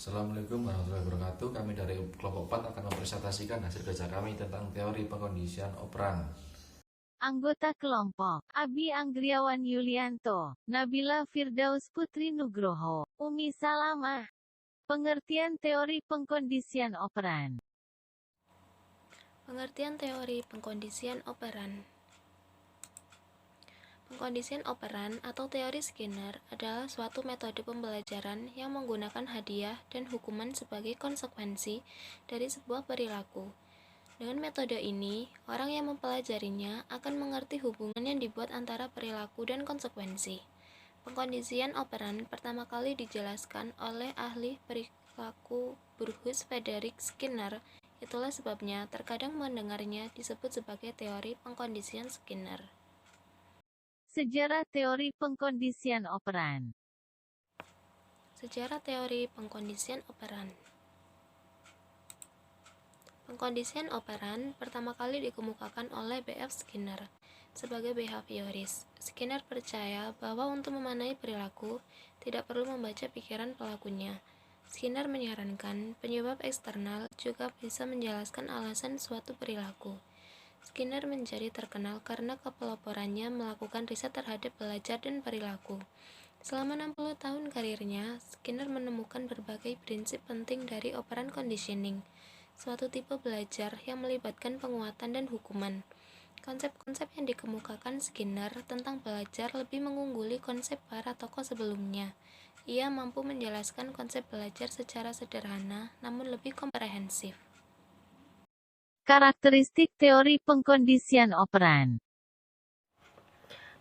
Assalamualaikum warahmatullahi wabarakatuh. Kami dari kelompok 4 akan mempresentasikan hasil kerja kami tentang teori pengkondisian operan. Anggota kelompok, Abi Anggriawan Yulianto, Nabila Firdaus Putri Nugroho, Umi Salamah. Pengertian teori pengkondisian operan. Pengertian teori pengkondisian operan. Pengkondisian operan atau teori Skinner adalah suatu metode pembelajaran yang menggunakan hadiah dan hukuman sebagai konsekuensi dari sebuah perilaku. Dengan metode ini, orang yang mempelajarinya akan mengerti hubungan yang dibuat antara perilaku dan konsekuensi. Pengkondisian operan pertama kali dijelaskan oleh ahli perilaku Bruce Frederick Skinner. Itulah sebabnya terkadang mendengarnya disebut sebagai teori pengkondisian Skinner. Sejarah teori pengkondisian operan. Sejarah teori pengkondisian operan. Pengkondisian operan pertama kali dikemukakan oleh B.F. Skinner sebagai behavioris. Skinner percaya bahwa untuk memanai perilaku tidak perlu membaca pikiran pelakunya. Skinner menyarankan penyebab eksternal juga bisa menjelaskan alasan suatu perilaku. Skinner menjadi terkenal karena kepeloporannya melakukan riset terhadap belajar dan perilaku. Selama 60 tahun karirnya, Skinner menemukan berbagai prinsip penting dari operan conditioning, suatu tipe belajar yang melibatkan penguatan dan hukuman. Konsep-konsep yang dikemukakan Skinner tentang belajar lebih mengungguli konsep para tokoh sebelumnya. Ia mampu menjelaskan konsep belajar secara sederhana namun lebih komprehensif. Karakteristik teori pengkondisian operan.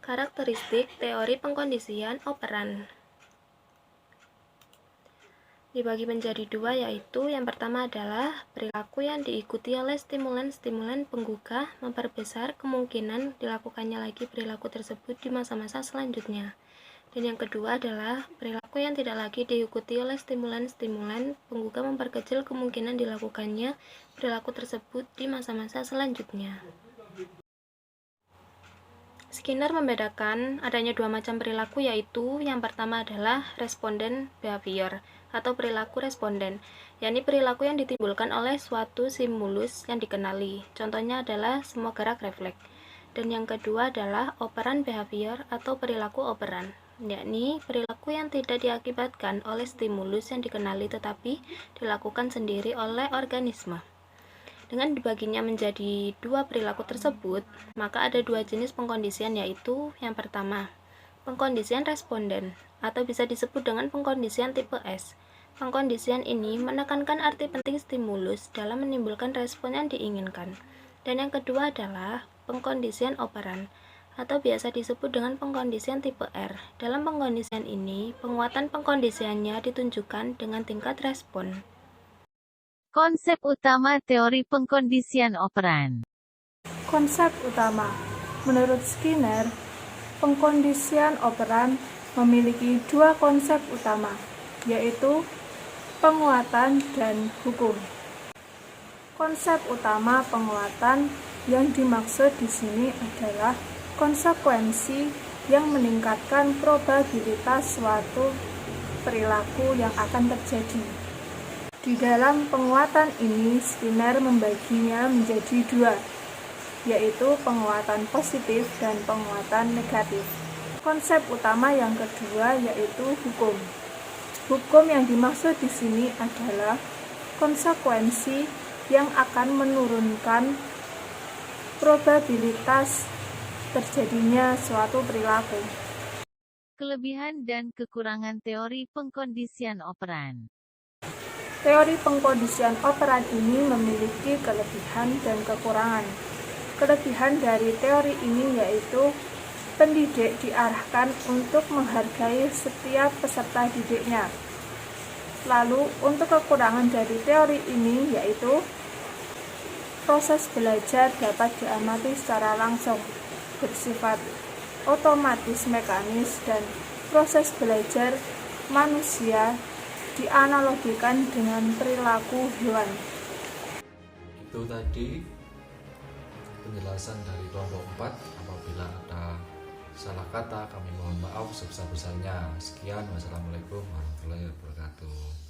Karakteristik teori pengkondisian operan dibagi menjadi dua, yaitu yang pertama adalah perilaku yang diikuti oleh stimulan-stimulan penggugah memperbesar kemungkinan dilakukannya lagi perilaku tersebut di masa-masa selanjutnya. Dan yang kedua adalah perilaku yang tidak lagi diikuti oleh stimulan-stimulan penggugah memperkecil kemungkinan dilakukannya perilaku tersebut di masa-masa selanjutnya. Skinner membedakan adanya dua macam perilaku, yaitu yang pertama adalah respondent behavior atau perilaku responden, yakni perilaku yang ditimbulkan oleh suatu stimulus yang dikenali. Contohnya adalah semua gerak refleks. Dan yang kedua adalah operant behavior atau perilaku operan, yakni perilaku yang tidak diakibatkan oleh stimulus yang dikenali tetapi dilakukan sendiri oleh organisme. Dengan dibaginya menjadi dua perilaku tersebut, maka ada dua jenis pengkondisian, yaitu yang pertama, pengkondisian responden, atau bisa disebut dengan pengkondisian tipe S. Pengkondisian ini menekankan arti penting stimulus dalam menimbulkan respon yang diinginkan. Dan yang kedua adalah pengkondisian operan, atau biasa disebut dengan pengkondisian tipe R. Dalam pengkondisian ini, penguatan pengkondisiannya ditunjukkan dengan tingkat respon. Konsep utama teori pengkondisian operan. Konsep utama. Menurut Skinner, pengkondisian operan memiliki dua konsep utama, yaitu penguatan dan hukum. Konsep utama penguatan yang dimaksud di sini adalah konsekuensi yang meningkatkan probabilitas suatu perilaku yang akan terjadi. Di dalam penguatan ini, Skinner membaginya menjadi dua, yaitu penguatan positif dan penguatan negatif. Konsep utama yang kedua yaitu hukum. Hukum yang dimaksud di sini adalah konsekuensi yang akan menurunkan probabilitas terjadinya suatu perilaku. Kelebihan dan kekurangan teori pengkondisian operan. Teori pengkondisian operan ini memiliki kelebihan dan kekurangan. Kelebihan dari teori ini yaitu pendidik diarahkan untuk menghargai setiap peserta didiknya. Lalu, untuk kekurangan dari teori ini yaitu proses belajar dapat diamati secara langsung, bersifat otomatis mekanis, dan proses belajar manusia dianalogikan dengan perilaku hewan. Itu tadi penjelasan dari kelompok 4. Apabila ada salah kata, kami mohon maaf sebesar-besarnya. Sekian, wassalamualaikum warahmatullahi wabarakatuh.